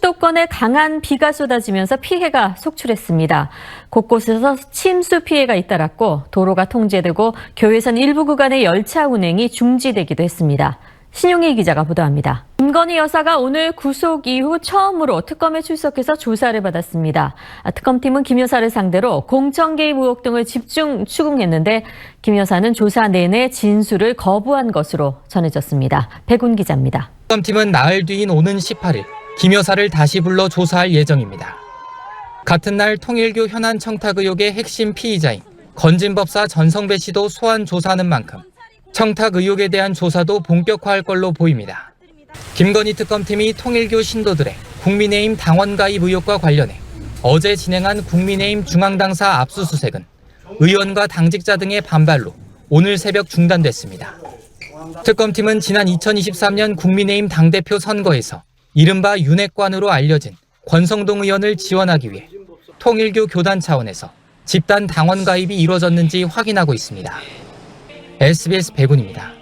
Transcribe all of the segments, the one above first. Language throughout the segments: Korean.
수도권에 강한 비가 쏟아지면서 피해가 속출했습니다. 곳곳에서 침수 피해가 잇따랐고 도로가 통제되고 교외선 일부 구간의 열차 운행이 중지되기도 했습니다. 신용희 기자가 보도합니다. 김건희 여사가 오늘 구속 이후 처음으로 특검에 출석해서 조사를 받았습니다. 특검팀은 김 여사를 상대로 공천 개입 의혹 등을 집중 추궁했는데 김 여사는 조사 내내 진술을 거부한 것으로 전해졌습니다. 백운 기자입니다. 특검팀은 나흘 뒤인 오는 18일 김 여사를 다시 불러 조사할 예정입니다. 같은 날 통일교 현안 청탁 의혹의 핵심 피의자인 건진법사 전성배 씨도 소환 조사하는 만큼 청탁 의혹에 대한 조사도 본격화할 걸로 보입니다. 김건희 특검팀이 통일교 신도들의 국민의힘 당원 가입 의혹과 관련해 어제 진행한 국민의힘 중앙당사 압수수색은 의원과 당직자 등의 반발로 오늘 새벽 중단됐습니다. 특검팀은 지난 2023년 국민의힘 당대표 선거에서 이른바 윤핵관으로 알려진 권성동 의원을 지원하기 위해 통일교 교단 차원에서 집단 당원 가입이 이루어졌는지 확인하고 있습니다. SBS 백운입니다.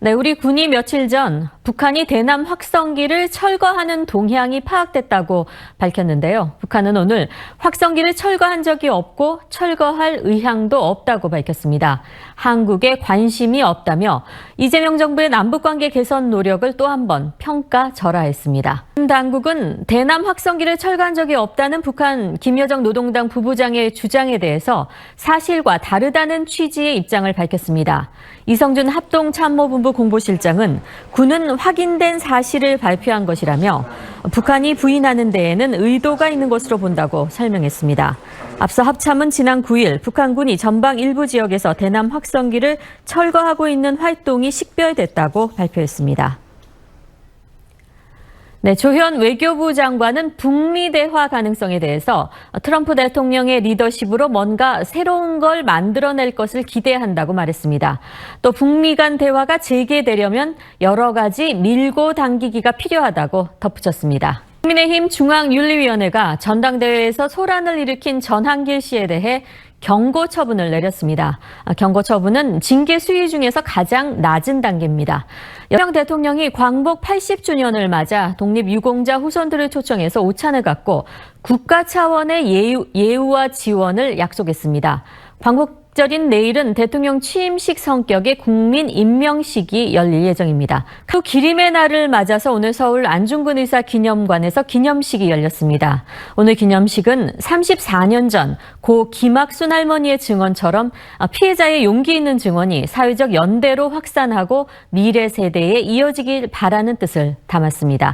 네, 우리 군이 며칠 전 북한이 대남 확성기를 철거하는 동향이 파악됐다고 밝혔는데요. 북한은 오늘 확성기를 철거한 적이 없고 철거할 의향도 없다고 밝혔습니다. 한국에 관심이 없다며 이재명 정부의 남북관계 개선 노력을 또 한 번 평가절하했습니다. 당국은 대남 확성기를 철거한 적이 없다는 북한 김여정 노동당 부부장의 주장에 대해서 사실과 다르다는 취지의 입장을 밝혔습니다. 이성준 합동참모본부 공보실장은 군은 확인된 사실을 발표한 것이라며 북한이 부인하는 데에는 의도가 있는 것으로 본다고 설명했습니다. 앞서 합참은 지난 9일 북한군이 전방 일부 지역에서 대남 확성기를 철거하고 있는 활동이 식별됐다고 발표했습니다. 네, 조현 외교부 장관은 북미 대화 가능성에 대해서 트럼프 대통령의 리더십으로 뭔가 새로운 걸 만들어낼 것을 기대한다고 말했습니다. 또 북미 간 대화가 재개되려면 여러 가지 밀고 당기기가 필요하다고 덧붙였습니다. 국민의힘 중앙윤리위원회가 전당대회에서 소란을 일으킨 전한길 씨에 대해 경고 처분을 내렸습니다. 경고 처분은 징계 수위 중에서 가장 낮은 단계입니다. 이재명 대통령이 광복 80주년을 맞아 독립유공자 후손들을 초청해서 오찬을 갖고 국가 차원의 예우와 지원을 약속했습니다. 광복절인 내일은 대통령 취임식 성격의 국민 임명식이 열릴 예정입니다. 그 기림의 날을 맞아서 오늘 서울 안중근 의사 기념관에서 기념식이 열렸습니다. 오늘 기념식은 34년 전 고 김학순 할머니의 증언처럼 피해자의 용기 있는 증언이 사회적 연대로 확산하고 미래 세대에 이어지길 바라는 뜻을 담았습니다.